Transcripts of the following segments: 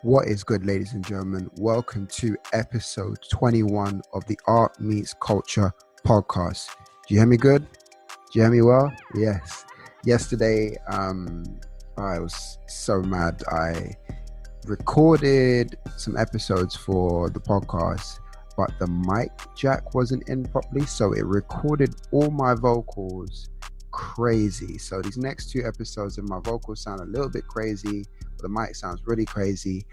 What is good, ladies and gentlemen? Welcome to episode 21 of the Art Meets Culture podcast. Do you hear me good? Do you hear me well? Yes. Yesterday, I was so mad. I recorded some episodes for the podcast, but the mic jack wasn't in properly, so it recorded all my vocals crazy. So these next two episodes of my vocals sound a little bit crazy, but the mic sounds really crazy.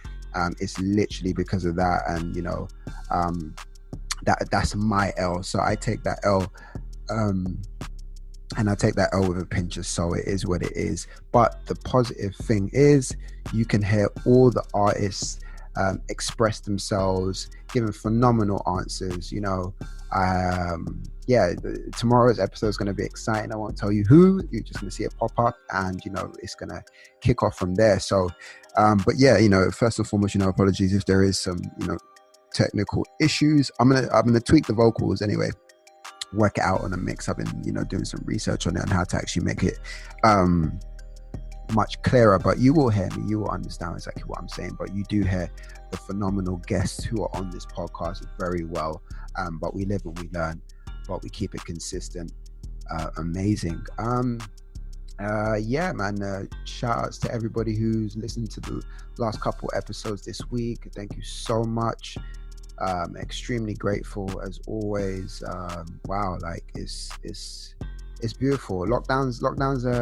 It's literally because of that, and that's my L. So I take that L, and I take that L with a pinch of salt. It is what it is. But the positive thing is, you can hear all the artists express themselves, giving phenomenal answers. Tomorrow's episode is going to be exciting. I won't tell you who. You're just going to see it pop up, and it's going to kick off from there. So, first and foremost, apologies if there is some technical issues. I'm gonna tweak the vocals anyway, work it out on a mix. I've been doing some research on it and how to actually make it much clearer, but you will hear me, you will understand exactly what I'm saying. But you do hear the phenomenal guests who are on this podcast very well. But we live and we learn, but we keep it consistent. Amazing. Shout outs to everybody who's listened to the last couple episodes this week. Thank you so much. Extremely grateful as always. It's beautiful. Lockdowns.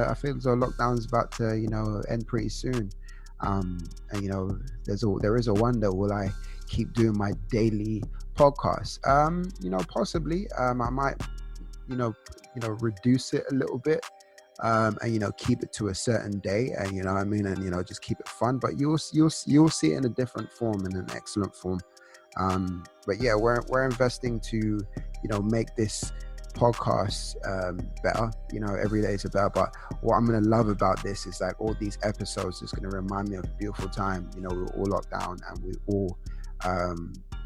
I feel as though lockdowns about to end pretty soon. There is a wonder, will I keep doing my daily podcast? Possibly. I might reduce it a little bit, and keep it to a certain day, and just keep it fun. But you'll see it in a different form, in an excellent form. We're investing to make this podcast better. Every day is better. But what I'm gonna love about this is like all these episodes is gonna remind me of a beautiful time. We were all locked down, and we all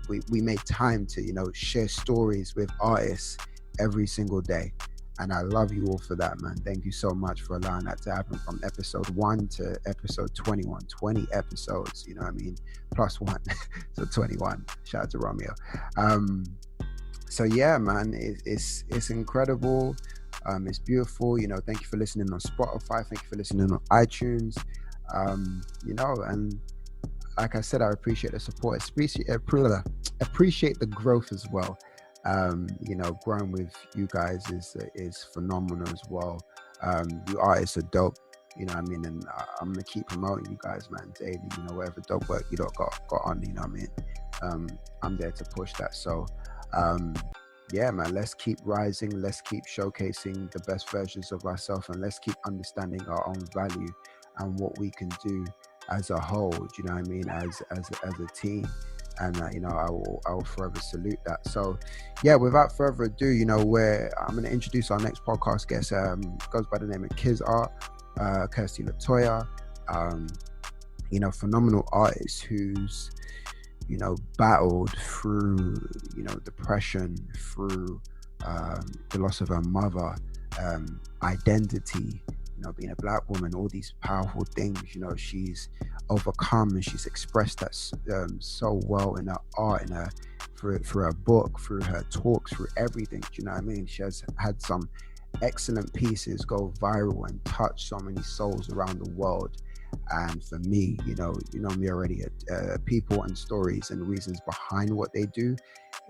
we made time to share stories with artists every single day. And I love you all for that, man. Thank you so much for allowing that to happen from episode 1 to episode 21. 20 episodes, plus 1. So 21. Shout out to Romeo. So yeah, man, it's incredible. It's beautiful. Thank you for listening on Spotify. Thank you for listening on iTunes. And like I said, I appreciate the support. Appreciate the growth as well. Growing with you guys is phenomenal as well. You artists are dope, and I'm gonna keep promoting you guys, man, daily. Whatever dope work you got on, I'm there to push that. So man, let's keep rising, let's keep showcasing the best versions of ourselves, and let's keep understanding our own value and what we can do as a whole, as a team. And I will forever salute that. So without further ado, I'm going to introduce our next podcast guest. Goes by the name of Kirzart, Kirsty Latoya. Phenomenal artist who's battled through depression, through the loss of her mother, identity, being a Black woman, all these powerful things. She's overcome, and she's expressed that so well in her art, through her book, through her talks, through everything. Do you know what I mean? She has had some excellent pieces go viral and touch so many souls around the world. And for me, you know me already, people and stories and reasons behind what they do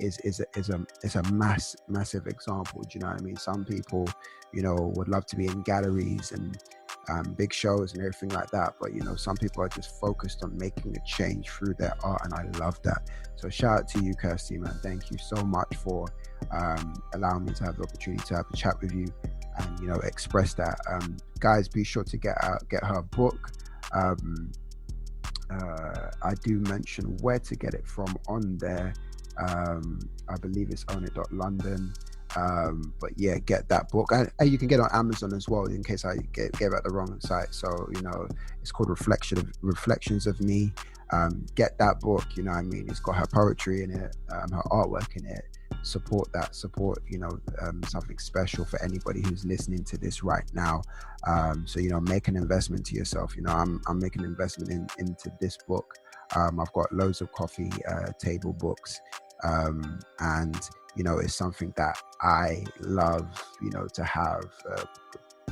is a massive example. Do you know what I mean? Some people, would love to be in galleries and big shows and everything like that, but some people are just focused on making a change through their art, and I love that. So shout out to you, Kirsty, man. Thank you so much for allowing me to have the opportunity to have a chat with you and express that. Guys, be sure to get her book. I do mention where to get it from on there. I believe it's ownit.london. But get that book. And you can get it on Amazon as well, in case I gave out the wrong site. So it's called Reflections of Me. Get that book. It's got her poetry in it, her artwork in it, support that, support, something special for anybody who's listening to this right now. So, make an investment to yourself. I'm making an investment into this book. I've got loads of coffee table books, and it's something that I love, to have,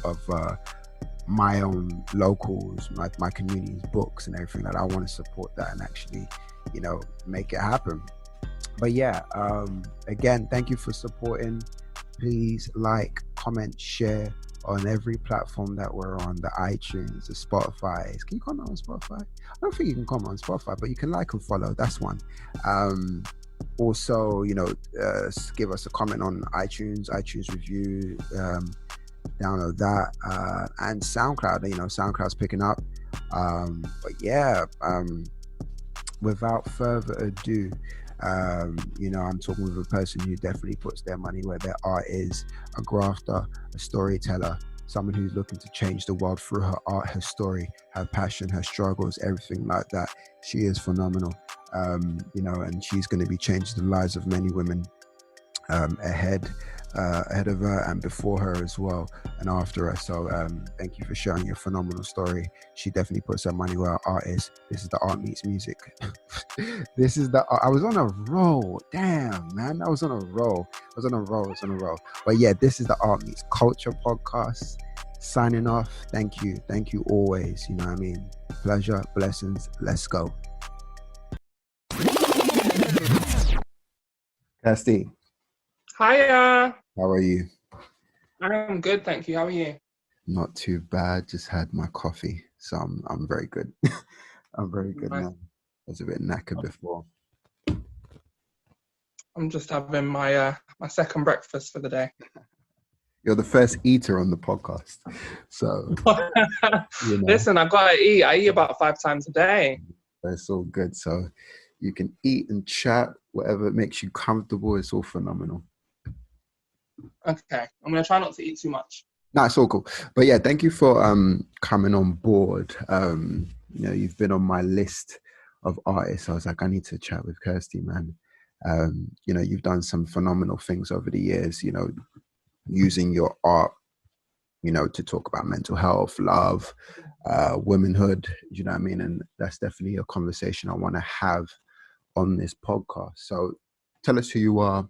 of my own locals, my community's books and everything. That I want to support that and actually, make it happen. But yeah, again, thank you for supporting. Please like, comment, share on every platform that we're on, the iTunes, the Spotify. Can you comment on Spotify? I don't think you can comment on Spotify, but you can like and follow. That's one. Also, give us a comment on iTunes review, download that, and SoundCloud. SoundCloud's picking up. But yeah, without further ado, I'm talking with a person who definitely puts their money where their art is, a grafter, a storyteller, someone who's looking to change the world through her art, her story, her passion, her struggles, everything like that. She is phenomenal, and she's going to be changing the lives of many women ahead of her and before her as well, and after her. So thank you for sharing your phenomenal story. She definitely puts her money where her art is. This is the Art Meets Music. I was on a roll. Damn, man. I was on a roll. But yeah, this is the Art Meets Culture podcast. Signing off. Thank you always. You know what I mean? Pleasure, blessings. Let's go. Kirsty. Hiya. How are you? I'm good, thank you. How are you? Not too bad. Just had my coffee, so I'm very good. I'm very good now. I was a bit knackered before. I'm just having my my second breakfast for the day. You're the first eater on the podcast, so Listen, I've got to eat. I eat about 5 times a day. It's all good. So you can eat and chat, whatever makes you comfortable. It's all phenomenal. Okay, I'm gonna try not to eat too much. No, it's all cool. But yeah, thank you for coming on board. You've been on my list of artists. I was like, I need to chat with Kirsty, man. You've done some phenomenal things over the years, using your art, to talk about mental health, love, womanhood, you know what I mean? And that's definitely a conversation I want to have on this podcast. So tell us who you are,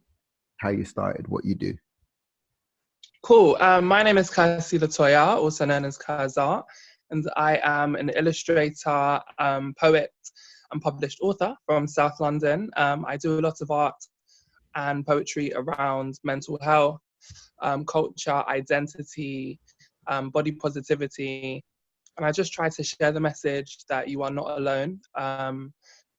how you started, what you do. Cool. My name is Kirsty Latoya, also known as Kirzart, and I am an illustrator, poet, and published author from South London. I do a lot of art and poetry around mental health, culture, identity, body positivity, and I just try to share the message that you are not alone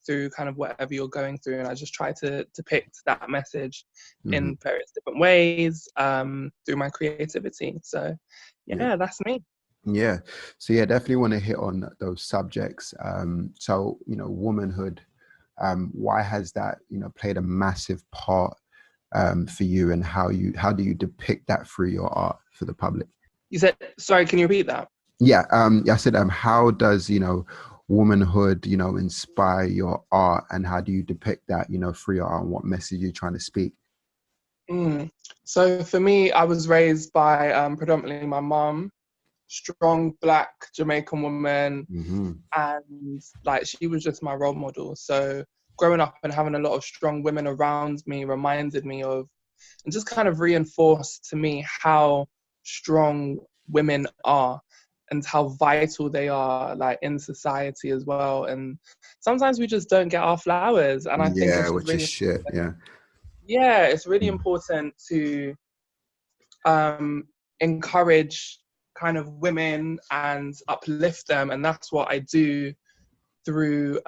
through kind of whatever you're going through, and I just try to depict that message in various different ways through my creativity. So yeah, that's me. Yeah, so yeah, definitely want to hit on those subjects. So womanhood, why has that played a massive part for you, and how do you depict that through your art for the public? You said, sorry, can you repeat that? Yeah, I said, how does womanhood inspire your art, and how do you depict that through your art, and what message you're trying to speak? So for me, I was raised by predominantly my mum, strong Black Jamaican woman, and like she was just my role model. So growing up and having a lot of strong women around me reminded me of, and just kind of reinforced to me how strong women are and how vital they are, like in society as well. And sometimes we just don't get our flowers, and I think it's which really is shit. Yeah, it's really important to encourage kind of women and uplift them, and that's what I do through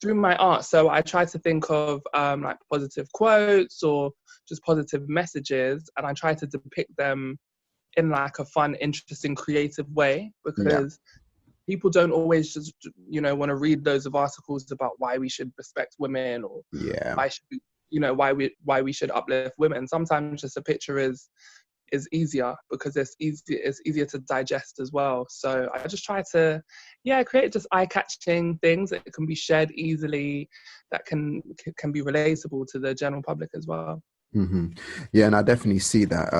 my art. So I try to think of like positive quotes or just positive messages, and I try to depict them in like a fun, interesting, creative way, because people don't always just want to read loads of articles about why we should respect women, or why we should uplift women. Sometimes just a picture is is easier because it's easier to digest as well. So I just try to, create just eye-catching things that can be shared easily, that can be relatable to the general public as well. Hmm. Yeah, and I definitely see that.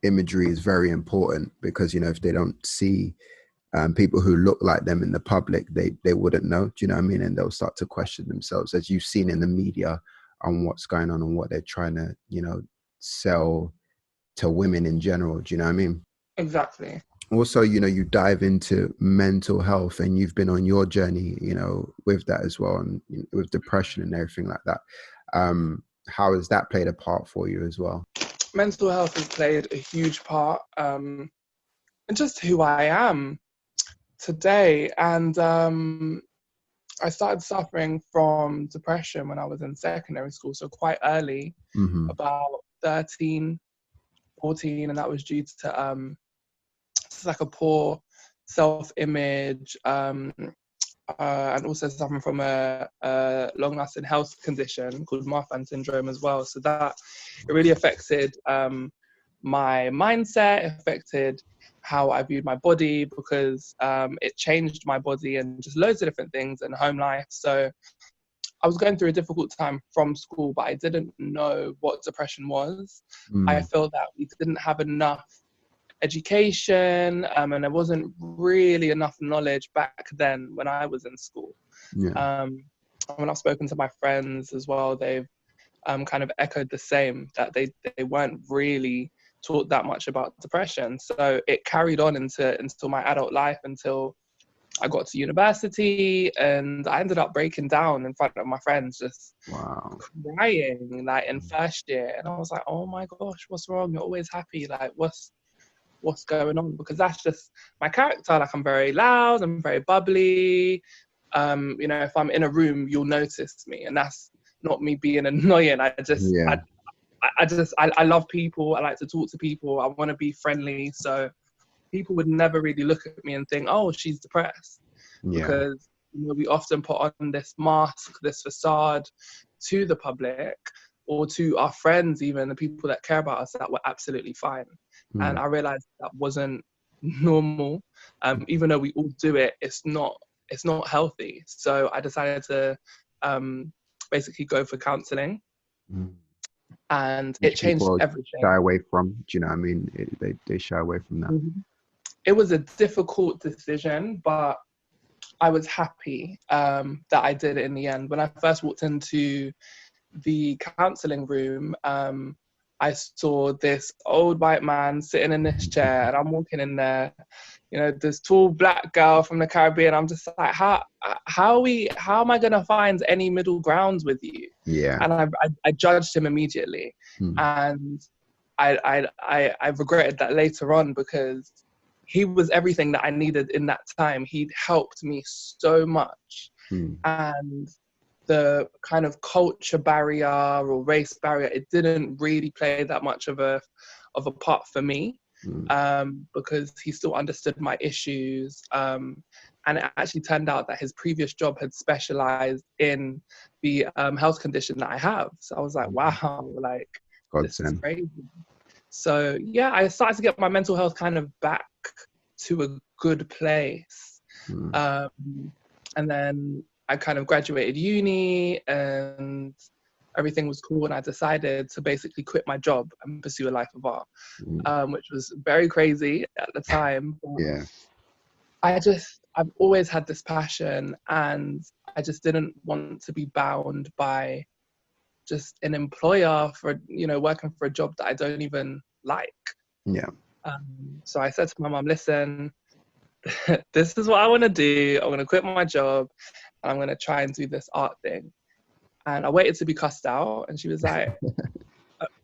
Imagery is very important because if they don't see people who look like them in the public, they wouldn't know. Do you know what I mean? And they'll start to question themselves, as you've seen in the media, on what's going on and what they're trying to sell to women in general. Do you know what I mean? Exactly. Also, you dive into mental health, and you've been on your journey, with that as well, and with depression and everything like that. How has that played a part for you as well? Mental health has played a huge part in just who I am today. And I started suffering from depression when I was in secondary school, so quite early, Hmm. about 13, 14, and that was due to just like a poor self-image, and also suffering from a long-lasting health condition called Marfan syndrome as well. So that it really affected my mindset, it affected how I viewed my body, because it changed my body and just loads of different things in home life. So I was going through a difficult time from school, but I didn't know what depression was. I Mm. felt that we didn't have enough education, and there wasn't really enough knowledge back then when I was in school. Yeah. When I've spoken to my friends as well, they've kind of echoed the same, that they weren't really taught that much about depression. So it carried on into my adult life, until I got to university, and I ended up breaking down in front of my friends, just Wow. crying, like in first year. And I was like, oh my gosh, what's wrong? You're always happy. Like, what's going on? Because that's just my character. Like, I'm very loud, I'm very bubbly. If I'm in a room, you'll notice me, and that's not me being annoying. Yeah. I love people. I like to talk to people. I want to be friendly. So people would never really look at me and think, oh, she's depressed, Yeah. because we often put on this mask, this facade to the public, or to our friends, even the people that care about us, that we're absolutely fine. And Mm. I realized that wasn't normal. Even though we all do it, it's not healthy. So I decided to basically go for counseling, Mm. and it Which changed people everything. shy away from. Do you know what I mean? They shy away from that. It was a difficult decision, but I was happy that I did it in the end. When I first walked into the counseling room, I saw this old white man sitting in this chair, and I'm walking in there, this tall black girl from the Caribbean. I'm just like, how am I gonna find any middle grounds with you? Yeah. And I judged him immediately, Mm. and I regretted that later on, because he was everything that I needed in that time. He'd helped me so much, Mm. and the kind of culture barrier or race barrier, it didn't really play that much of a part for me, because he still understood my issues. And it actually turned out that his previous job had specialized in the health condition that I have. So I was like, wow, like, this is Godsend. crazy. So yeah, I started to get my mental health kind of back to a good place. Mm. And then I kind of graduated uni, and everything was cool, and I decided to basically quit my job and pursue a life of art, which was very crazy at the time. But Yeah. I've always had this passion, and I just didn't want to be bound by just an employer for, working for a job that I don't even like. Yeah. So I said to my mum, listen, this is what I want to do. I'm going to quit my job, and I'm going to try and do this art thing. And I waited to be cussed out, and she was like,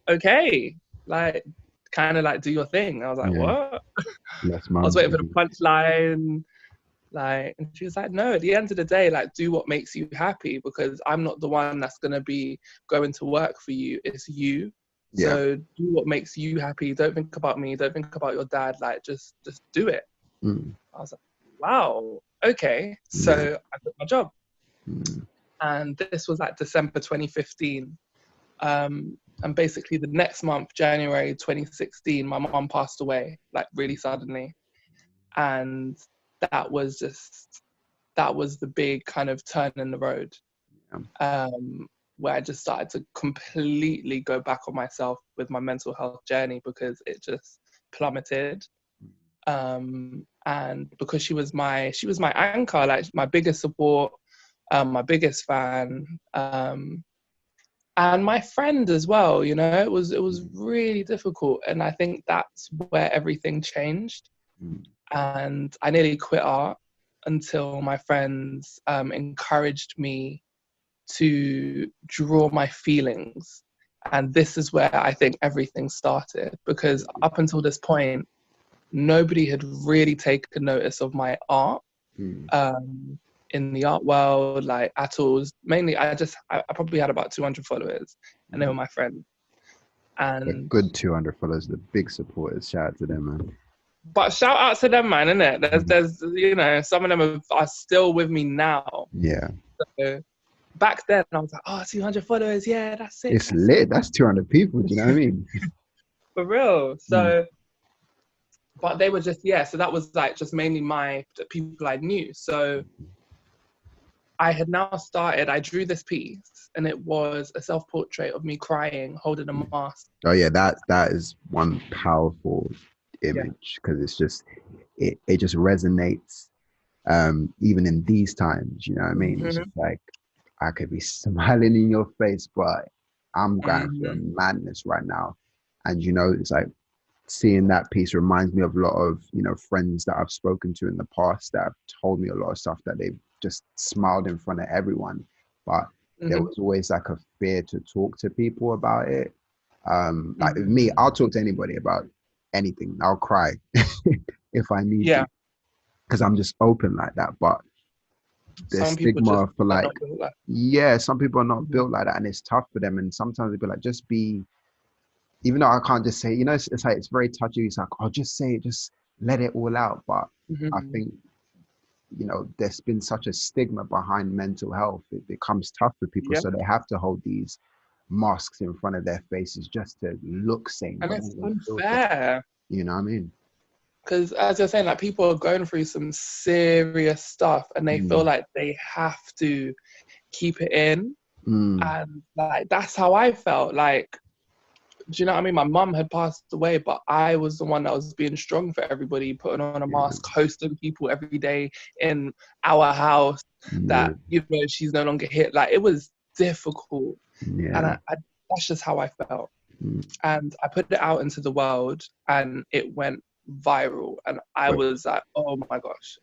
okay, like, kind of like, do your thing. I was like, Yeah. what? Yes, I was mom. waiting for the punchline. Like, and she was like, no, at the end of the day, like, do what makes you happy, because I'm not the one that's going to be going to work for you. It's you. Yeah. So do what makes you happy. Don't think about me. Don't think about your dad. Like, just do it. Mm. I was like, wow, okay. Yeah. So I quit my job. Mm. And this was like December 2015. And basically the next month, January 2016, my mom passed away, like really suddenly. And that was the big kind of turn in the road, where I just started to completely go back on myself with my mental health journey, because it just plummeted. And because she was my anchor, like my biggest support, my biggest fan, and my friend as well. You know, it was really difficult, and I think that's where everything changed. And I nearly quit art until my friends encouraged me to draw my feelings. And this is where I think everything started, because up until this point, nobody had really taken notice of my art in the art world, like at all. It was mainly, I probably had about 200 followers, and they were my friends. A And good 200 followers, the big supporters. Shout out to them, man. but shout out to them, man, innit? There's you know, some of them are still with me now. Yeah. So back then, I was like, oh, 200 followers, yeah, that's it. It's lit. That's 200 people. Do you know what I mean? For real. So, but they were just, so that was like just mainly the people I knew. So I had now started, I drew this piece, and it was a self-portrait of me crying, holding a mask. Oh yeah, that is one powerful image, because it's just, it just resonates even in these times, you know what I mean? It's just like, I could be smiling in your face, but I'm going through a madness right now. And you know, it's like, seeing that piece reminds me of a lot of, you know, friends that I've spoken to in the past that have told me a lot of stuff that they've just smiled in front of everyone, but there was always like a fear to talk to people about it. Like with me, I'll talk to anybody about anything. I'll cry if I need to, because I'm just open like that. But the stigma for like, some people are not built like that, and it's tough for them. And sometimes they'll be like, just be, even though I can't just say, you know, it's like, it's very touchy. It's like, oh, just say it, just let it all out. But I think, you know, there's been such a stigma behind mental health. It becomes tough for people. So they have to hold these masks in front of their faces just to look sane. And it's unfair. You know what I mean? Because as you're saying, like, people are going through some serious stuff, and they feel like they have to keep it in. And like, that's how I felt. Like, do you know what I mean? My mum had passed away, but I was the one that was being strong for everybody, putting on a mask, hosting people every day in our house that, you know, she's no longer here. Like, it was difficult. And I that's just how I felt. And I put it out into the world, and it went viral. And I was like, oh my gosh,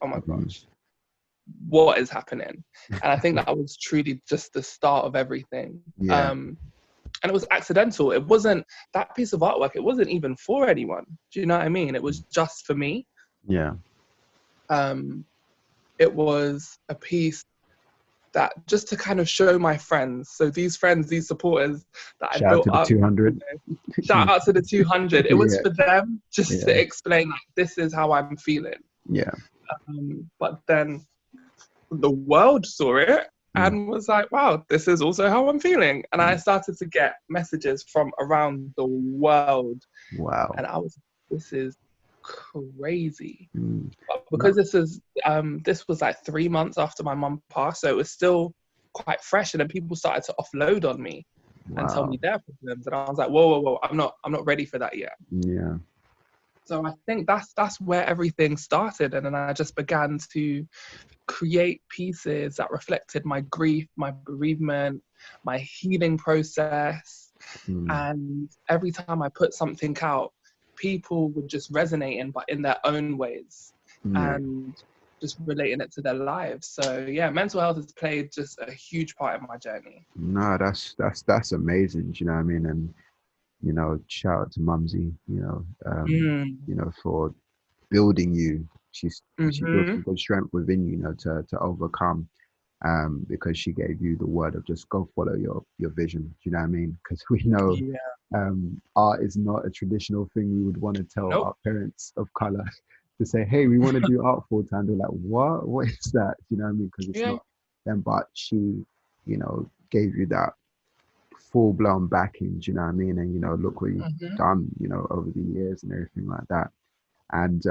what is happening? And I think that was truly just the start of everything. And it was accidental. It wasn't, that piece of artwork, it wasn't even for anyone. Do you know what I mean? It was just for me. Yeah. It was a piece that just to kind of show my friends. So these friends, these supporters that I built up. Shout out to the 200. Shout out to the 200. It was for them, just to explain, like, this is how I'm feeling. Yeah. But then the world saw it and was like, wow, this is also how I'm feeling. And I started to get messages from around the world. Wow. And I was, this is crazy. But because this was like 3 months after my mum passed, so it was still quite fresh, and then people started to offload on me and tell me their problems. And I was like, whoa, I'm not ready for that yet. Yeah. So I think that's where everything started. And then I just began to create pieces that reflected my grief, my bereavement, my healing process. And every time I put something out, people would just resonate but in their own ways, and just relating it to their lives. So yeah, mental health has played just a huge part in my journey. No, that's amazing. Do you know what I mean? And, you know, shout out to Mumsy, you know, you know, for building you. She built some good strength within you, you know, to overcome, because she gave you the word of just go follow your vision. Do you know what I mean? Because we know art is not a traditional thing we would want to tell our parents of color to say, hey, we want to do art full time. They're like, what is that? Do you know what I mean? Because it's not them. But she, you know, gave you that full blown backing. Do you know what I mean? And look what you've Mhm. done. Over the years and everything like that. And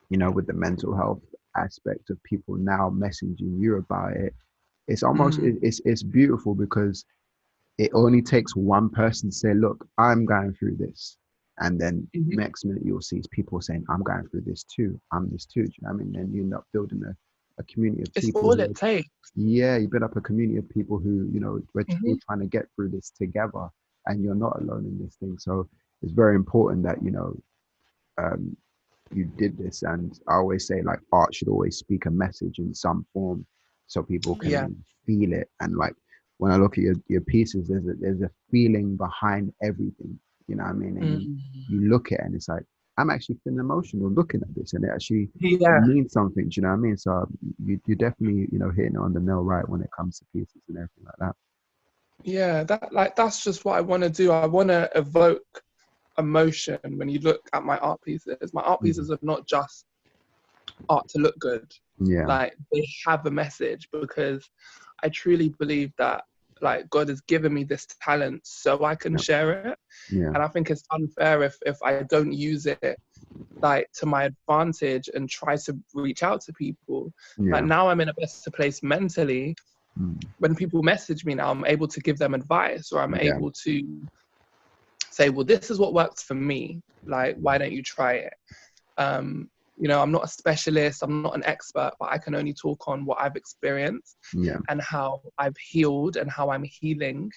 with the mental health aspect of people now messaging you about it, it's almost Mm. it's beautiful because it only takes one person to say, look, I'm going through this. And then Mhm. next minute you'll see people saying, I'm going through this too. I'm this too. Do you know what I mean? And you end up building a community of It's people all it who, takes. yeah, you build up a community of people who, we're all Mhm. trying to get through this together, and you're not alone in this thing. So it's very important that, um, you did this. And I always say, like, art should always speak a message in some form so people Yeah. can feel it. And like when I look at your pieces, there's a feeling behind everything, you know what I mean? And you Mm. look at it and it's like, I'm actually feeling emotional looking at this, and it Yeah. means something, do you know what I mean? So you definitely, hitting it on the nail right when it comes to pieces and everything like that. Yeah. That's just what I want to do. I want to evoke emotion when you look at my art pieces. My art Mhm. pieces are not just art to look good. Yeah, Like they have a message because I truly believe that like God has given me this talent so I can yeah, share it. yeah, And I think it's unfair if I don't use it like to my advantage and try to reach out to people. Like yeah, now I'm in a better place mentally. mm, When people message me now, I'm able to give them advice or I'm yeah, able to say, well, this is what works for me. Like, why don't you try it? Um, I'm not a specialist, I'm not an expert, but I can only talk on what I've experienced yeah, and how I've healed and how I'm healing.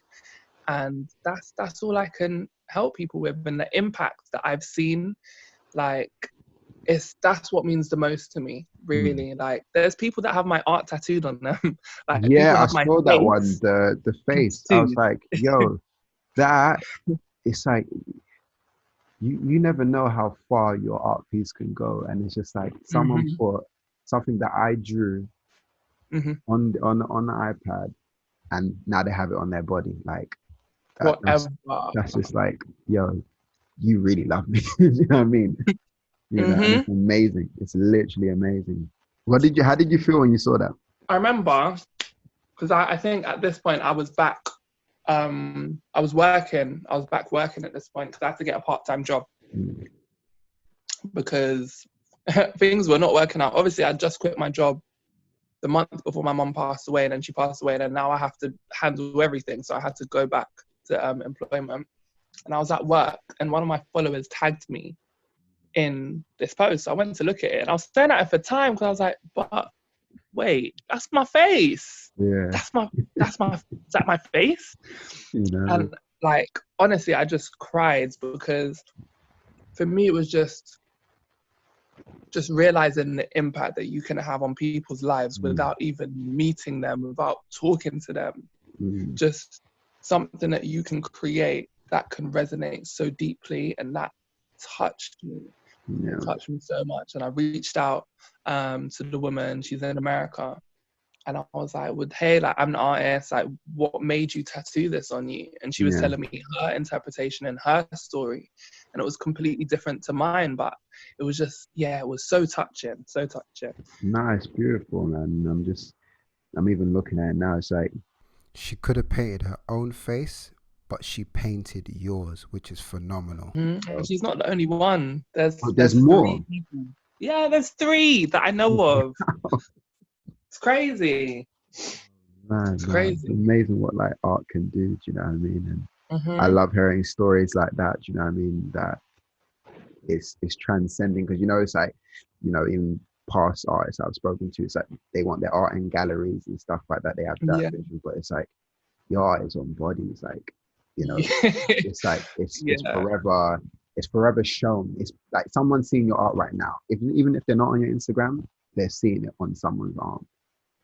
And that's all I can help people with. And the impact that I've seen, like that's what means the most to me, mm. really. Like there's people that have my art tattooed on them. Like Yeah, people I have my saw that one, face the face. I was tattooed. like, yo, that it's like you never know how far your art piece can go. And it's just like someone Hmm. put something that I drew Hmm. on the iPad, and now they have it on their body. Like that, Forever. that's just like, yo, you really love me. You know what I mean? And Hmm. it's amazing. It's literally amazing. How did you feel when you saw that? I remember because I think at this point I was back. I was back working at this point because I had to get a part-time job Mm, because things were not working out. Obviously, I just quit my job the month before my mum passed away, and then she passed away, and then now I have to handle everything. So I had to go back to employment, and I was at work, and one of my followers tagged me in this post. So I went to look at it, and I was staring at it for time because I was like, "But wait, that's my face. yeah, That's my is that my face?" you know, And like honestly, I just cried because for me it was just realizing the impact that you can have on people's lives mm, without even meeting them, without talking to them. mm, Just something that you can create that can resonate so deeply, and that touched me. It yeah, touched me so much. And I reached out to the woman, she's in America. And I was like, well, hey, like I'm an artist, like what made you tattoo this on you? And she was yeah. telling me her interpretation and her story. And it was completely different to mine, but it was just, yeah, it was so touching, so touching. Nice, beautiful, man. I'm even looking at it now. It's like, She could have painted her own face, but she painted yours, which is phenomenal. Mm-hmm. oh, She's not the only one. there's There's more. three people. Yeah, there's three that I know of. It's crazy. Man, It's no, it's crazy. amazing what like art can do. Do you know what I mean? And I Mm-hmm. love hearing stories like that. Do you know what I mean? That it's transcending because it's like even past artists I've spoken to, it's like they want their art in galleries and stuff like that. They have that Yeah. vision, but it's like your art is on bodies. Like Yeah. it's like it's Yeah. forever. It's forever shown. It's like someone's seeing your art right now. Even if they're not on your Instagram, they're seeing it on someone's arm,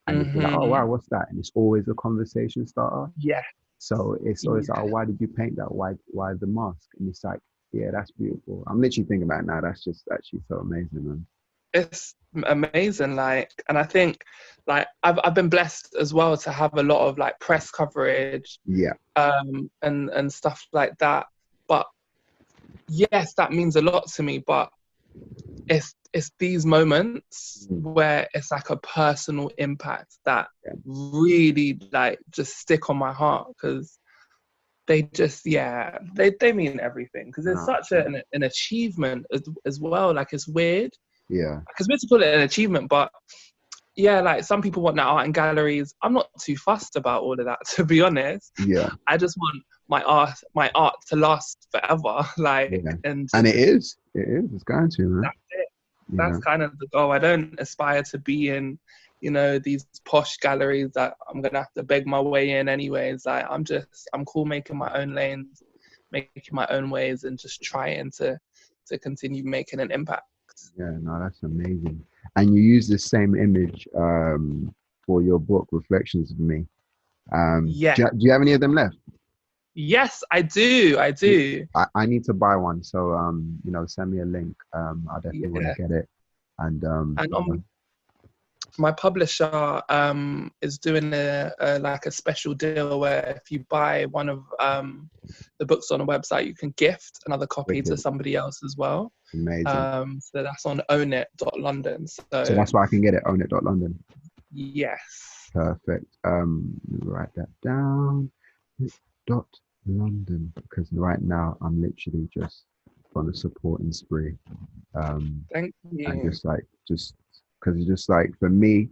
and it's like, oh Mm-hmm. wow, what's that? And it's always a conversation starter. Yeah. So it's always like, oh, Yeah. why did you paint that? Why the mask? And it's like, yeah, that's beautiful. I'm literally thinking about it now. That's just actually so amazing, man. It's amazing. Like, and I think like I've been blessed as well to have a lot of like press coverage, Yeah, and stuff like that. But yes, that means a lot to me. But it's these moments mm, where it's like a personal impact that yeah, really like just stick on my heart because they just, yeah, they mean everything, because it's No. such an achievement as well. Like, it's weird. Yeah. It's weird to call it an achievement, but yeah, like, some people want that art in galleries. I'm not too fussed about all of that, to be honest. Yeah. I just want my art to last forever. Like, Yeah. and And just, it's going to, man. that's it. You That's know? kind of the goal. I don't aspire to be in, these posh galleries that I'm gonna have to beg my way in anyways. Like, I'm cool making my own lanes, making my own ways, and just trying to continue making an impact. Yeah, no, that's amazing. And you use the same image for your book, Reflections of Me. Yeah. Do you have any of them left? Yes, I do. I do. I need to buy one, so send me a link. I definitely want Yeah. to get it. And And my publisher is doing a like a special deal where if you buy one of the books on a website, you can gift another copy to wicked, somebody else as well. amazing. So that's on ownit.london. So So that's why I can get it. Ownit.London. yes. Perfect. Write that down. Dot London, because right now I'm literally just on a supporting spree. Thank And you. just because it's just like, for me,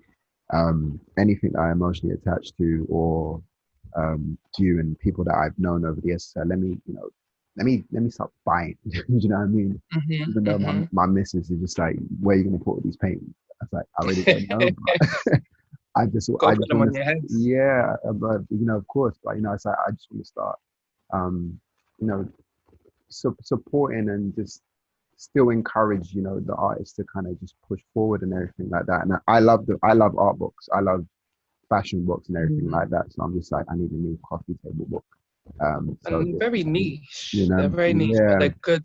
anything that I emotionally attached to, or to you and people that I've known over the years, so let me start buying. Do you know what I mean? Even though my missus is just like, where are you gonna put all these paintings? I was like, I really don't know, but I just Gotta put them want on your to, heads. yeah, but of course, but it's like, I just want to start you know supporting and just still encourage the artists to kind of just push forward and everything like that. And I love art books, I love fashion books and everything like that, so I'm just like, I need a new coffee table book. So And very niche. you They're know very niche, but yeah, they're good.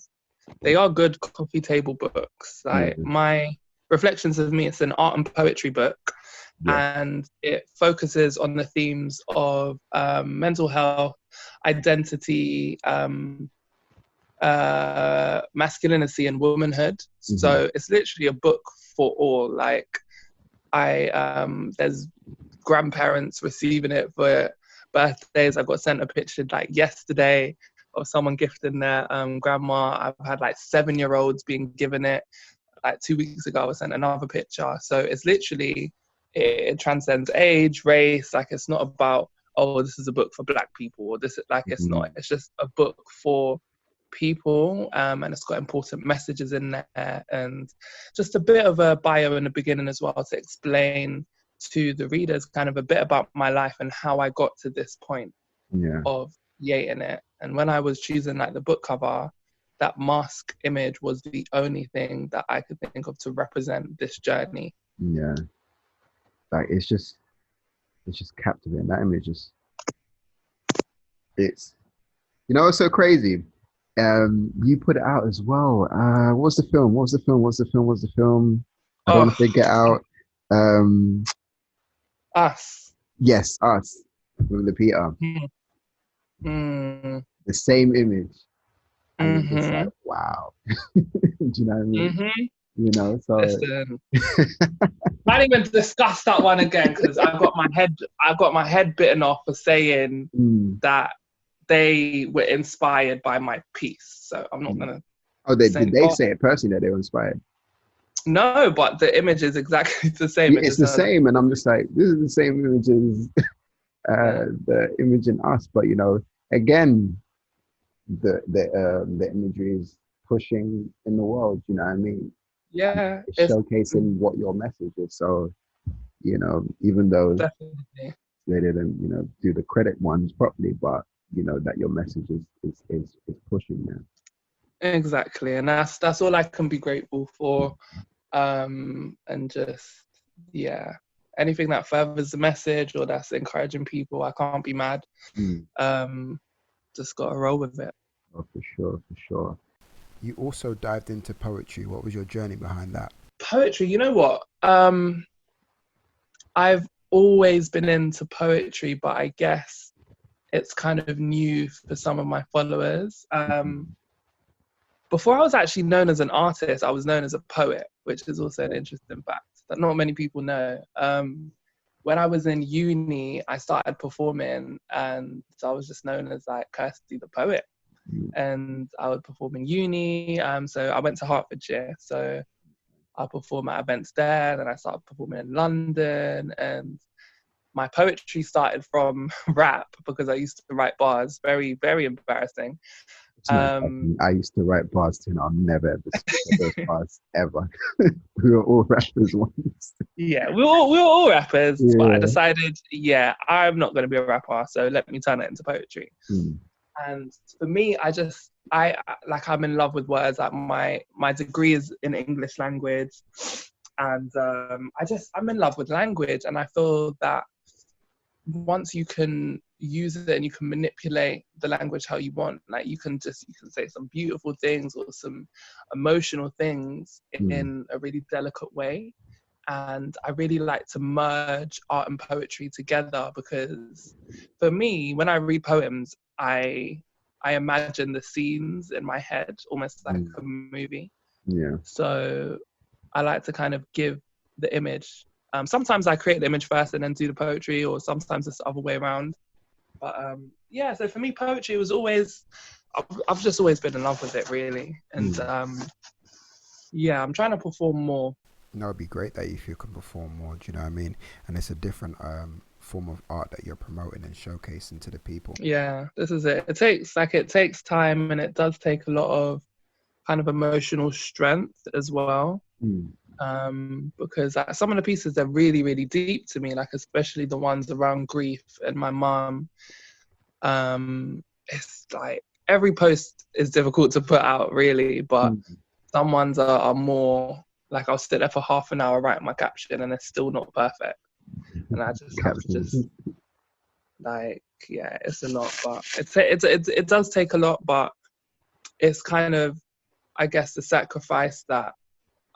They are good coffee table books. yeah, Like, my Reflections of Me, it's an art and poetry book, yeah, and it focuses on the themes of mental health, identity, masculinity, and womanhood. hmm, So it's literally a book for all. Like, there's grandparents receiving it for birthdays. I got sent a picture like yesterday of someone gifting their grandma. I've had like 7-year-olds being given it. Like 2 weeks ago, I was sent another picture. So it's literally, it transcends age, race. Like, it's not about, oh, this is a book for Black people, or this, like, it's hmm, not. It's just a book for people, and it's got important messages in there, and just a bit of a bio in the beginning as well, to explain to the readers kind of a bit about my life and how I got to this point yeah, of creating it. And when I was choosing like the book cover, that mask image was the only thing that I could think of to represent this journey. yeah. Like, it's just captivating. That image is, it's it's so crazy. You put it out as well. What was the film? What was the film? What's the film? What's the film? I don't want to Oh, say Get Out. Um, Us. yes, Us, with the Peter. Mm. The same image, and you're just like, Mm-hmm. wow. Do you know what I mean? Mm-hmm. So Listen, I didn't even discuss that one again, because I got my head bitten off for saying mm, that they were inspired by my piece. So I'm not gonna oh, say, did they oh say it personally that they were inspired? no, but the image is exactly the same. Yeah, It it's just the has, same, and I'm just like, this is the same image as yeah, the image in Us, but again, the imagery is pushing in the world. You know what I mean? And yeah, it's it's showcasing what your message is. So even though definitely. they didn't do the credit ones properly, but that your message is pushing now. Exactly, and that's all I can be grateful for, and just, yeah, anything that furthers the message or that's encouraging people, I can't be mad. Mm. Just gotta roll with it. Oh, for sure, for sure. You also dived into poetry. What was your journey behind that? Poetry, you know what? I've always been into poetry, but I guess it's kind of new for some of my followers. Before I was actually known as an artist, I was known as a poet, which is also an interesting fact that not many people know. when I was in uni, I started performing, and so I was just known as like Kirsty the poet. And I would perform in uni. So I went to Hertfordshire, so I perform at events there. Then I started performing in London, and my poetry started from rap because I used to write bars. Very, very embarrassing. I used to write bars too, and I'll never ever speak those bars ever. We were all rappers once. Yeah, we were all rappers, but I Yeah. decided, yeah, I'm not going to be a rapper, so let me turn it into poetry. And for me, I'm in love with words. Like my degree is in English language, and I'm in love with language, and I feel that once you can use it and you can manipulate the language how you want, like you can say some beautiful things or some emotional things in a really delicate way. And I really like to merge art and poetry together, because for me, when I read poems, I imagine the scenes in my head almost like a movie. Yeah. So I like to kind of give the image. Sometimes I create the image first and then do the poetry, or sometimes it's the other way around. But yeah, so for me, poetry was always, I've just always been in love with it, really. And yeah, I'm trying to perform more. No, it'd be great that if you can perform more, do you know what I mean? And it's a different form of art that you're promoting and showcasing to the people. Yeah, this is it. It takes time, and it does take a lot of kind of emotional strength as well. Because some of the pieces, they're really, really deep to me, like especially the ones around grief and my mum. It's like every post is difficult to put out, really, but some ones are more like I'll sit there for half an hour writing my caption and it's still not perfect, and I just have to just like, yeah, it's a lot, but it does take a lot, but it's kind of, I guess, the sacrifice that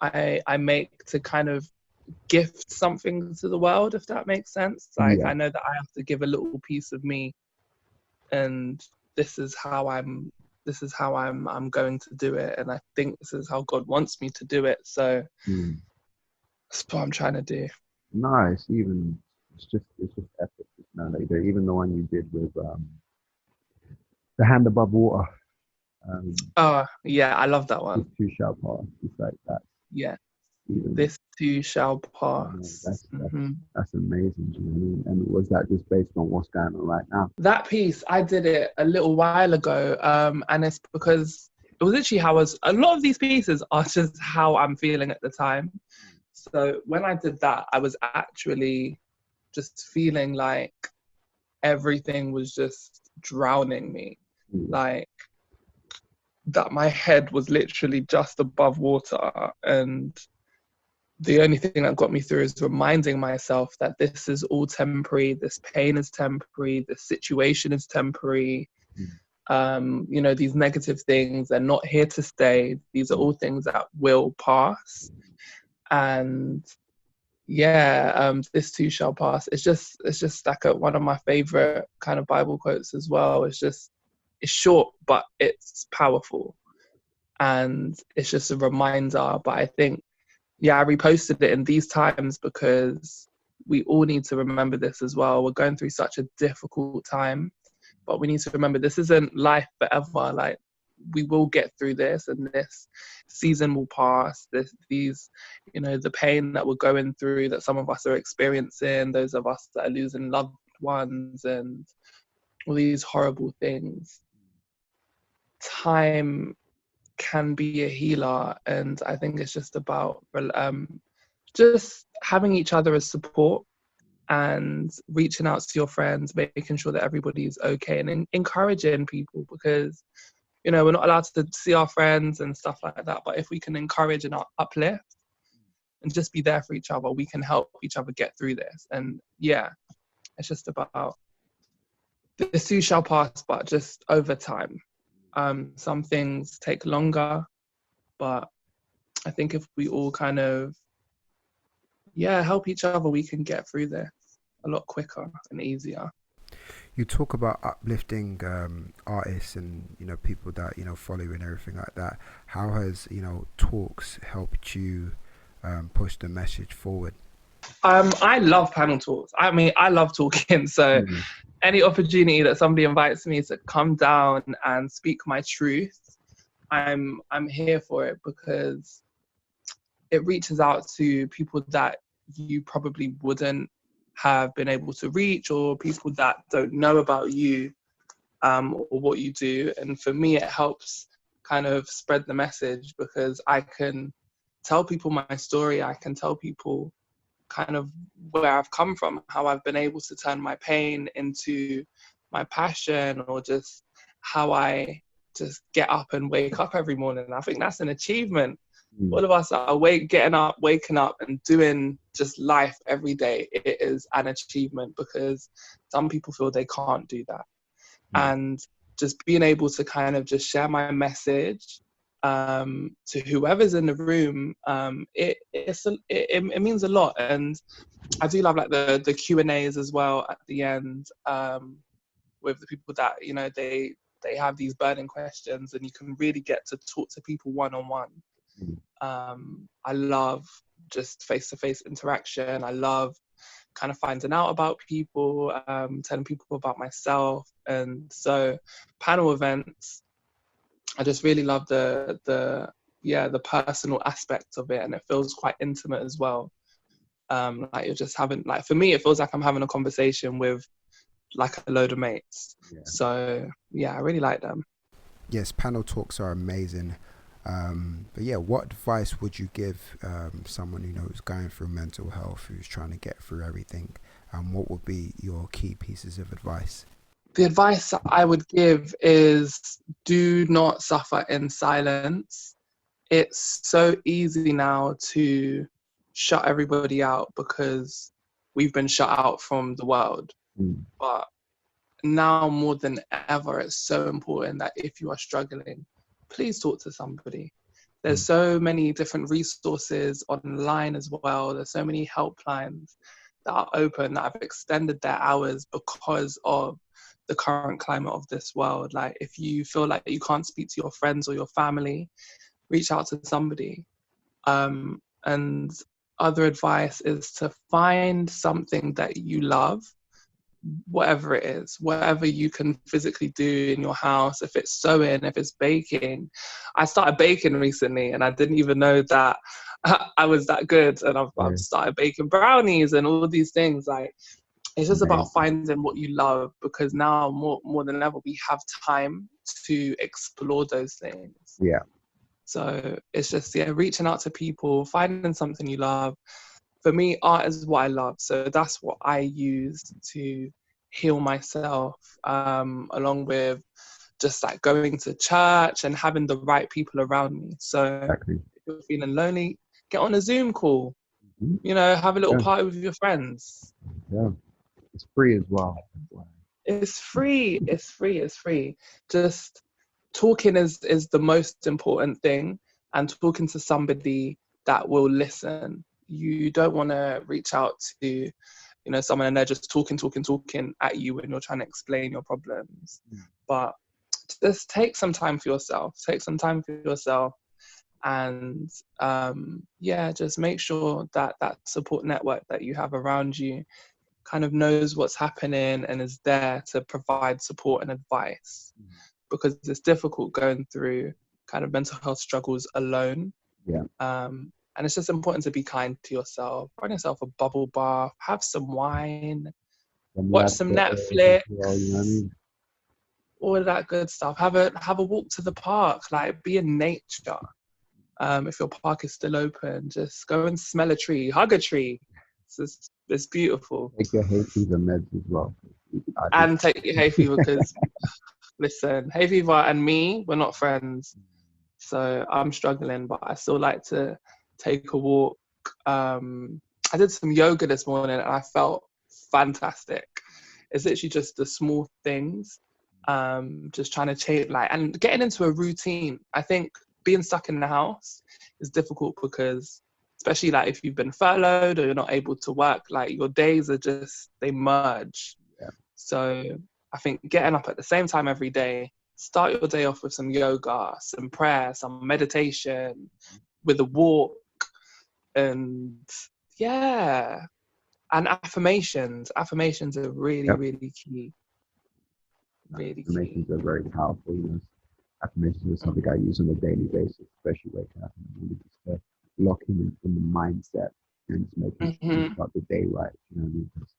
I make to kind of gift something to the world, if that makes sense. Like, I know that I have to give a little piece of me, and this is how I'm going to do it, and I think this is how God wants me to do it. So that's what I'm trying to do. Nice. It's just epic. Like even the one you did with the hand above water. Oh yeah, I love that one. This too shall pass. It's like that. Yeah. This too shall pass. That's amazing. Do you know what I mean? And was that just based on what's going on right now? That piece, I did it a little while ago, and it's because it was literally a lot of these pieces are just how I'm feeling at the time. So when I did that, I was actually just feeling like everything was just drowning me. Like that my head was literally just above water, and the only thing that got me through is reminding myself that this is all temporary, this pain is temporary, this situation is temporary. These negative things, they're not here to stay. These are all things that will pass. And yeah, this too shall pass. It's just like one of my favorite kind of Bible quotes as well. It's short, but it's powerful. And it's just a reminder. But I think, I reposted it in these times because we all need to remember this as well. We're going through such a difficult time, but we need to remember this isn't life forever. Like, we will get through this, and this season will pass. The pain that we're going through, that some of us are experiencing, those of us that are losing loved ones and all these horrible things. Time can be a healer, and I think it's just about just having each other as support and reaching out to your friends, making sure that everybody's okay, and encouraging people, because we're not allowed to see our friends and stuff like that, but if we can encourage and uplift and just be there for each other, we can help each other get through this. And yeah, it's just about this too shall pass, but just over time. Some things take longer, but I think if we all kind of, help each other, we can get through this a lot quicker and easier. You talk about uplifting artists and people that follow you and everything like that. How has talks helped you push the message forward? I love panel talks. I mean, I love talking. So Mm. any opportunity that somebody invites me to come down and speak my truth, I'm here for it, because it reaches out to people that you probably wouldn't have been able to reach, or people that don't know about you, or what you do. And for me, it helps kind of spread the message, because I can tell people my story. I can tell people kind of where I've come from, how I've been able to turn my pain into my passion, or just how I just get up and wake up every morning. I think that's an achievement. Mm. All of us are waking up and doing just life every day. It is an achievement, because some people feel they can't do that. Mm. And just being able to kind of just share my message to whoever's in the room, it means a lot. And I do love like the Q&As as well at the end, with the people that, you know, they have these burning questions, and you can really get to talk to people one-on-one. I love just face-to-face interaction. I love kind of finding out about people, telling people about myself. And so panel events, I just really love the personal aspect of it, and it feels quite intimate as well. Like you're just having, like, for me, it feels like I'm having a conversation with like a load of mates. Yeah. So yeah, I really like them. Yes, panel talks are amazing. But yeah, what advice would you give someone who knows going through mental health, who's trying to get through everything? What would be your key pieces of advice? The advice I would give is, do not suffer in silence. It's so easy now to shut everybody out, because we've been shut out from the world. Mm. But now more than ever, it's so important that if you are struggling, please talk to somebody. There's so many different resources online as well. There's so many helplines that are open, that have extended their hours because of the current climate of this world. Like, if you feel like you can't speak to your friends or your family, reach out to somebody. And other advice is to find something that you love, whatever it is, whatever you can physically do in your house. If it's sewing, if it's baking. I started baking recently, and I didn't even know that I was that good. And I've started baking brownies and all these things. Like, it's just about finding what you love, because now more than ever, we have time to explore those things. Yeah. So it's just, reaching out to people, finding something you love. For me, art is what I love. So that's what I use to heal myself, along with just like going to church and having the right people around me. So Exactly. if you're feeling lonely, get on a Zoom call, Mm-hmm. you know, have a little party with your friends. Yeah. It's free as well. It's free. It's free. It's free. Just talking is the most important thing, and talking to somebody that will listen. You don't want to reach out to, you know, someone and they're just talking at you when you're trying to explain your problems. But just take some time for yourself. And just make sure that that support network that you have around you kind of knows what's happening and is there to provide support and advice, because it's difficult going through kind of mental health struggles alone. Yeah. And it's just important to be kind to yourself. Run yourself a bubble bath, have some wine, watch some Netflix, well, you know what I mean? all of that good stuff. Have a walk to the park, like be in nature. If your park is still open, just go and smell a tree, hug a tree. It's beautiful. Take your hay fever meds as well. And take your hay fever, because listen, hay fever and me, we're not friends. So I'm struggling, but I still like to take a walk. I did some yoga this morning and I felt fantastic. It's literally just the small things, just trying to change, like, and getting into a routine. I think being stuck in the house is difficult, because especially like if you've been furloughed or you're not able to work, like your days are just, they merge. Yeah. So I think getting up at the same time every day, start your day off with some yoga, some prayer, some meditation, with a walk, and Yeah. And affirmations are really, Yep. really key. Really key. Affirmations are very powerful. Affirmations are something I use on a daily basis, especially waking up in the morning, just to lock in the mindset and just making sure you Hmm. start the day right. You know what I mean? 'Cause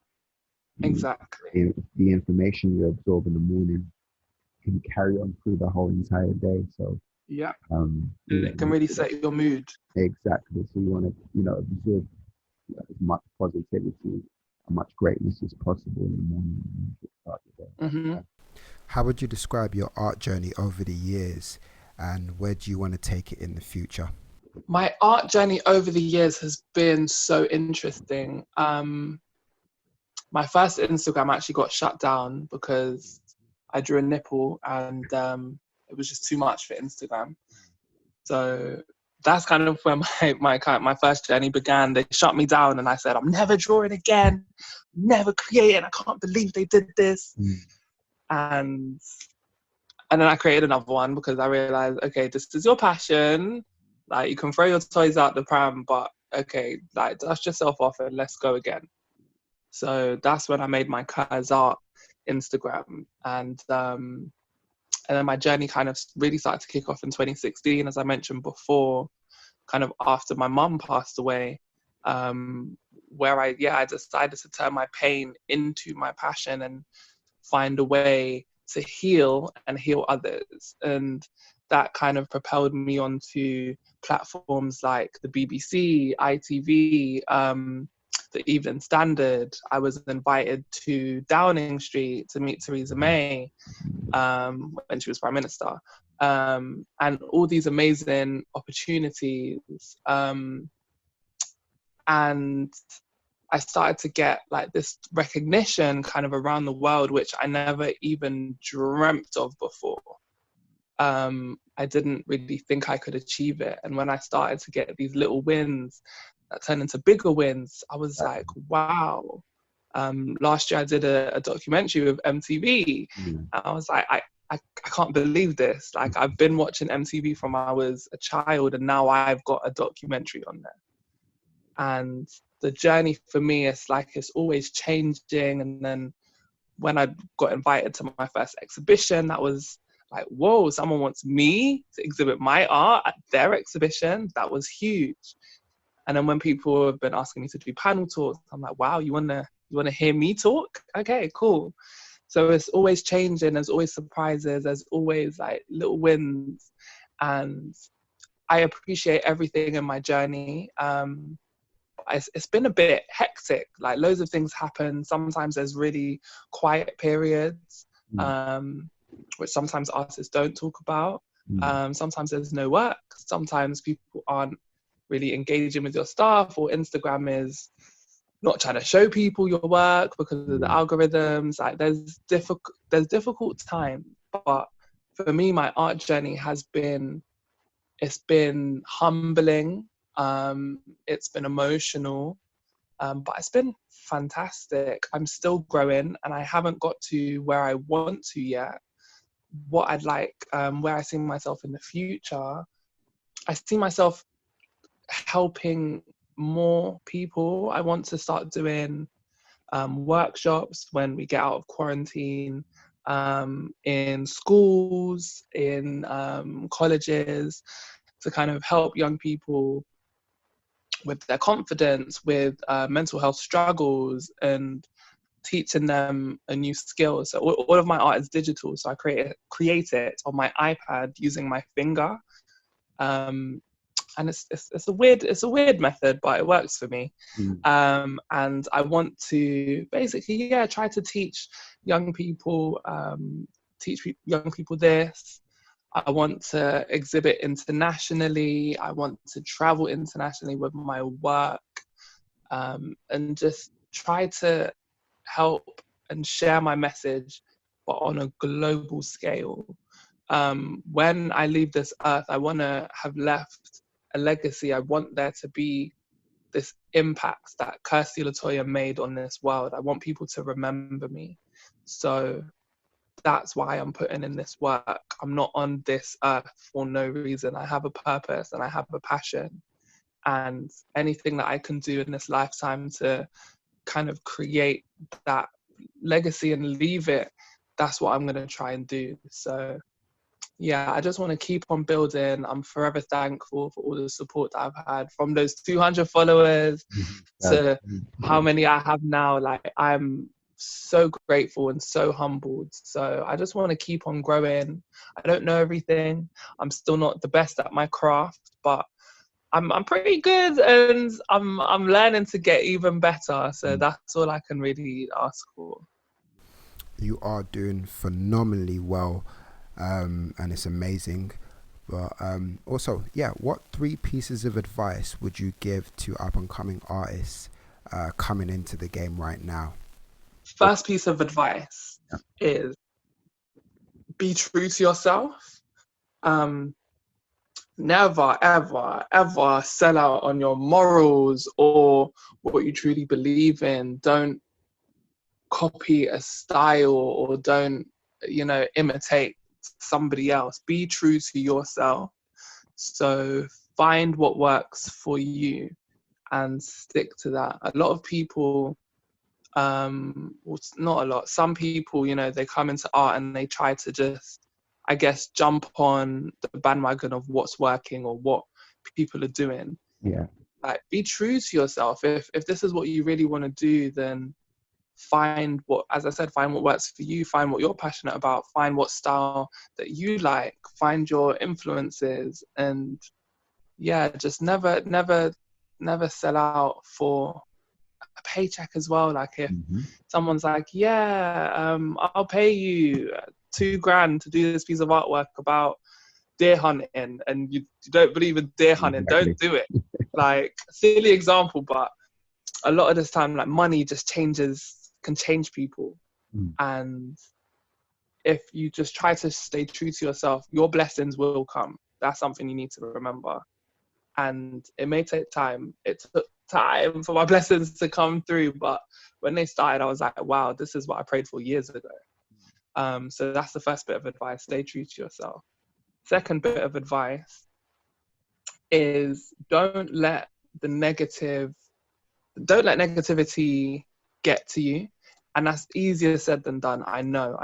Exactly. the information you absorb in the morning can carry on through the whole entire day. So, Yeah. yeah, It can really set your mood. exactly. So you want to, absorb as much positivity, as much greatness as possible in the morning and you start the day. Hmm. How would you describe your art journey over the years, and where do you want to take it in the future? My art journey over the years has been so interesting. My first Instagram actually got shut down because I drew a nipple and it was just too much for Instagram. So that's kind of where my first journey began. They shut me down and I said, I'm never drawing again, never creating. I can't believe they did this. Mm. And and then I created another one because I realized, okay, this is your passion. Like you can throw your toys out the pram, but okay, like dust yourself off and let's go again. So that's when I made my Kirzart Instagram, and then my journey kind of really started to kick off in 2016, as I mentioned before, kind of after my mum passed away, where I decided to turn my pain into my passion and find a way to heal and heal others. And that kind of propelled me onto platforms like the BBC, ITV, the Evening Standard. I was invited to Downing Street to meet Theresa May when she was Prime Minister. And all these amazing opportunities. And I started to get like this recognition kind of around the world, which I never even dreamt of before. I didn't really think I could achieve it. And when I started to get these little wins that turned into bigger wins, I was like, wow. Last year I did a documentary with MTV. Mm. I was like, I can't believe this. Like I've been watching MTV from I was a child and now I've got a documentary on there. And the journey for me is like it's always changing. And then when I got invited to my first exhibition, that was like, whoa, someone wants me to exhibit my art at their exhibition. That was huge. And then when people have been asking me to do panel talks, I'm like, wow, you wanna hear me talk? Okay, cool. So it's always changing. There's always surprises. There's always like little wins, and I appreciate everything in my journey. It's been a bit hectic. Like loads of things happen. Sometimes there's really quiet periods, Mm. which sometimes artists don't talk about. Mm. Sometimes there's no work. Sometimes people aren't really engaging with your stuff, or Instagram is not trying to show people your work because of the Yeah. algorithms. Like there's difficult times, but for me, my art journey it's been humbling. It's been emotional, but it's been fantastic. I'm still growing, and I haven't got to where I want to yet. What I'd like, where I see myself in the future, I see myself helping more people. I want to start doing workshops when we get out of quarantine, in schools, in colleges, to kind of help young people with their confidence, with mental health struggles, and teaching them a new skill. So all of my art is digital. So I create it on my iPad using my finger. Um, and it's a weird method, but it works for me. Mm. And I want to basically, try to teach young people, young people this. I want to exhibit internationally. I want to travel internationally with my work, and just try to help and share my message, but on a global scale. When I leave this earth, I want to have left a legacy. I want there to be this impact that Kirsty Latoya made on this world. I want people to remember me. So that's why I'm putting in this work. I'm not on this earth for no reason. I have a purpose and I have a passion. and anything that I can do in this lifetime to kind of create that legacy and leave it, that's what I'm going to try and do. So yeah, I just want to keep on building. I'm forever thankful for all the support that I've had from those 200 followers to how many I have now. Like, I'm so grateful and so humbled. So I just want to keep on growing. I don't know everything. I'm still not the best at my craft, but I'm pretty good, and I'm learning to get even better. So that's all I can really ask for. You are doing phenomenally well, and it's amazing. But also, yeah, what 3 pieces of advice would you give to up and coming artists coming into the game right now? First piece of advice is be true to yourself. Never, ever, ever sell out on your morals or what you truly believe in. Don't copy a style, or don't, imitate somebody else. Be true to yourself. So find what works for you and stick to that. A lot of people, not a lot, some people, they come into art and they try to just, I guess, jump on the bandwagon of what's working or what people are doing. Yeah. Like, be true to yourself. If this is what you really want to do, then find what, as I said, find what works for you, find what you're passionate about, find what style that you like, find your influences, and yeah, just never sell out for a paycheck as well. Like, if someone's like, I'll pay you $2,000 to do this piece of artwork about deer hunting, and you don't believe in deer hunting, don't do it. Like, silly example, but a lot of this time, like, money just can change people. And if you just try to stay true to yourself, your blessings will come. That's something you need to remember. And it may take time. It took time for my blessings to come through, but when they started, I was like, wow, this is what I prayed for years ago. So that's the first bit of advice. Stay true to yourself. Second bit of advice is don't let negativity get to you. And that's easier said than done. I know.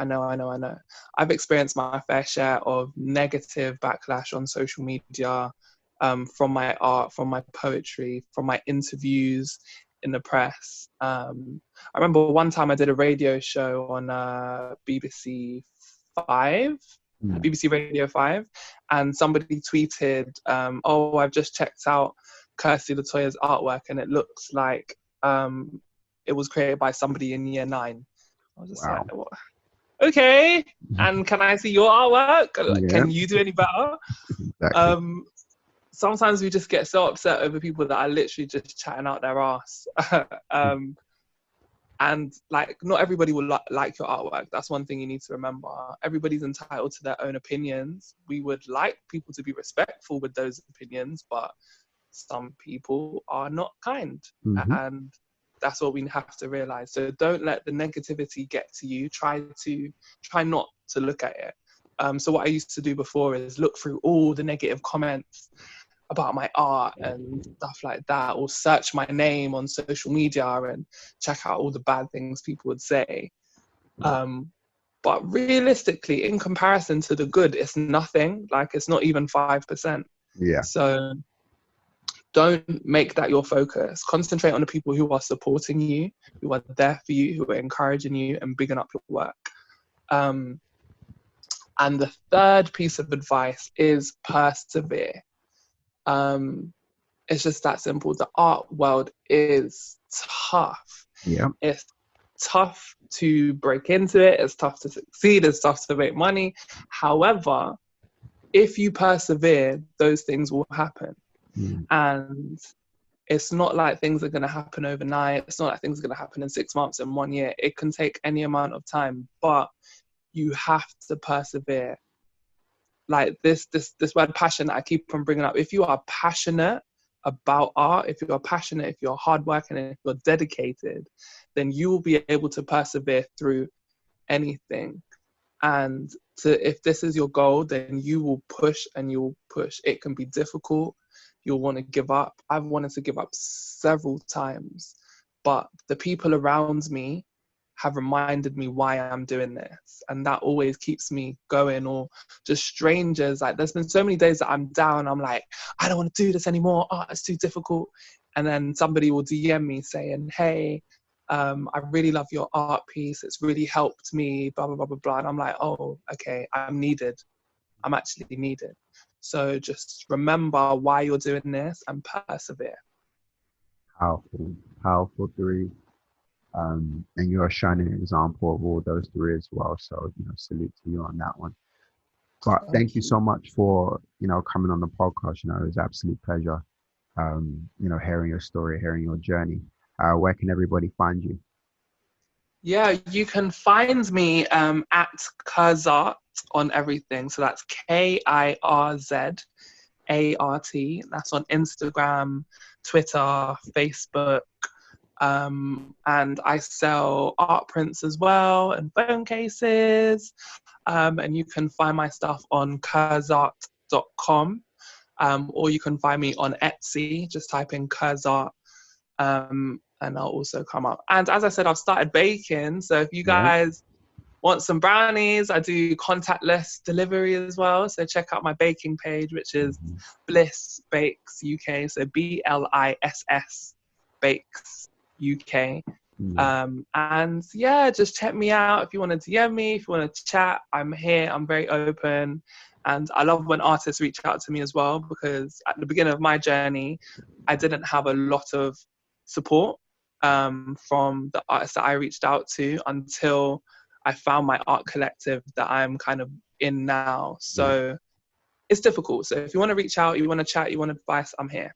I've experienced my fair share of negative backlash on social media, from my art, from my poetry, from my interviews in the press. I remember one time I did a radio show on BBC Radio 5, and somebody tweeted, I've just checked out Kirsty Latoya's artwork, and it looks like it was created by somebody in year 9. I was just like, what? Okay, and can I see your artwork? Can you do any better? Exactly. Sometimes we just get so upset over people that are literally just chatting out their ass. And like, not everybody will like your artwork. That's one thing you need to remember. Everybody's entitled to their own opinions. We would like people to be respectful with those opinions, but some people are not kind. And that's what we have to realize. So don't let the negativity get to you. Try not to look at it. So what I used to do before is look through all the negative comments about my art and stuff like that, or search my name on social media and check out all the bad things people would say. But realistically, in comparison to the good, it's nothing. Like, it's not even 5%. Yeah. So don't make that your focus. Concentrate on the people who are supporting you, who are there for you, who are encouraging you and bigging up your work. And the third piece of advice is persevere. It's just that simple. The art world is tough. Yeah. It's tough to break into it. It's tough to succeed. It's tough to make money. However, if you persevere, those things will happen. And it's not like things are going to happen overnight. It's not like things are going to happen in 6 months and 1 year. It can take any amount of time, but you have to persevere. Like this word passion that I keep on bringing up. If you are passionate about art, if you are passionate, if you're hardworking, and if you're dedicated, then you will be able to persevere through anything. And if this is your goal, then you will push and you'll push. It can be difficult. you'll want to give up. I've wanted to give up several times, but the people around me have reminded me why I'm doing this. And that always keeps me going. Or just strangers, like there's been so many days that I'm down, I'm like, I don't want to do this anymore. Oh, it's too difficult. And then somebody will DM me saying, hey, I really love your art piece. It's really helped me, blah, blah, blah, blah, blah. And I'm like, oh, okay, I'm needed. I'm actually needed. So just remember why you're doing this and persevere. Powerful three. And you're a shining example of all those three as well. So, salute to you on that one. But thank you so much for, coming on the podcast. It was an absolute pleasure, hearing your story, hearing your journey. Where can everybody find you? Yeah, you can find me at Kirzart on everything. So that's Kirzart. That's on Instagram, Twitter, Facebook. And I sell art prints as well and phone cases. And you can find my stuff on kirzart.com. Or you can find me on Etsy. Just type in Kirzart. And I'll also come up. And as I said, I've started baking. So if you guys want some brownies, I do contactless delivery as well. So check out my baking page, which is Bliss Bakes UK. So BLISS Bakes UK. And yeah, just check me out. If you want to DM me, if you want to chat, I'm here. I'm very open. And I love when artists reach out to me as well, because at the beginning of my journey, I didn't have a lot of support from the artists that I reached out to until I found my art collective that I'm kind of in now. So it's difficult. So if you want to reach out, you want to chat, you want advice, I'm here.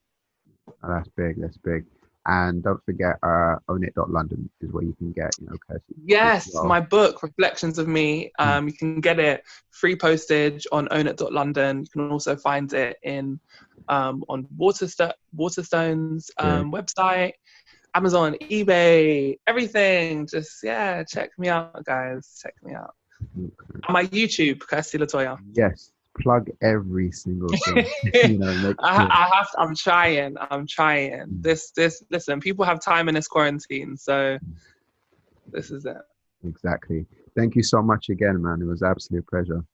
Oh, that's big. And don't forget, ownit.london is where you can get, Kirsty. Yes, well. My book, Reflections of Me. You can get it free postage on ownit.london. You can also find it on Waterstone's website, Amazon, eBay, everything. Just, check me out, guys. Check me out. On my YouTube, Kirsty Latoya. Yes. Plug every single thing. I'm trying. Listen, people have time in this quarantine, so this is it. Exactly. Thank you so much again, man. It was an absolute pleasure.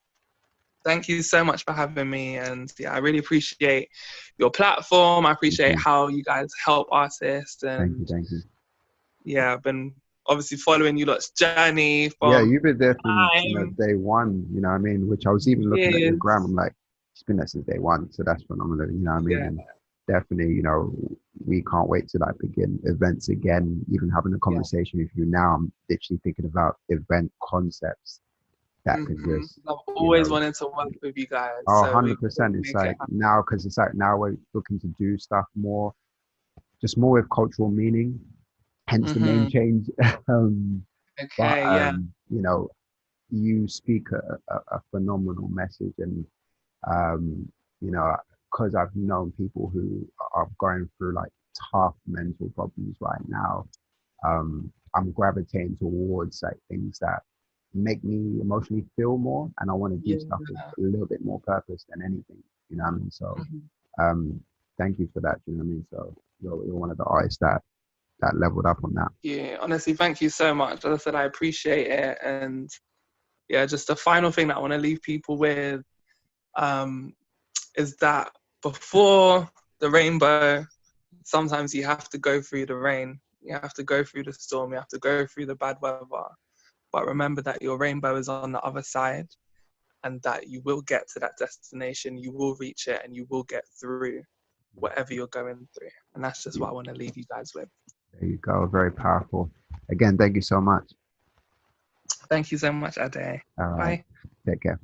Thank you so much for having me. And I really appreciate your platform. I appreciate how you guys help artists. And thank you. Yeah, I've been obviously following you lot's journey from you've been there from day one, which I was even looking at your gram. I'm like, she's been there since day one, so that's phenomenal, and definitely, we can't wait to begin events again, even having a conversation with you now. I'm literally thinking about event concepts that could just, I've always wanted to work with you guys. Oh, 100%. It's like now, because it's like now we're looking to do stuff more with cultural meaning. Hence the name change. You speak a phenomenal message, and because I've known people who are going through tough mental problems right now, I'm gravitating towards things that make me emotionally feel more, and I want to do stuff with a little bit more purpose than anything. So thank you for that. So you're one of the artists that leveled up on that. Yeah, honestly, thank you so much. As I said, I appreciate it. And just the final thing that I want to leave people with is that before the rainbow, sometimes you have to go through the rain. You have to go through the storm. You have to go through the bad weather. But remember that your rainbow is on the other side, and that you will get to that destination. You will reach it, and you will get through whatever you're going through. And that's just what I want to leave you guys with. There you go. Very powerful. Again, thank you so much. Thank you so much, Ade. All right. Bye. Take care.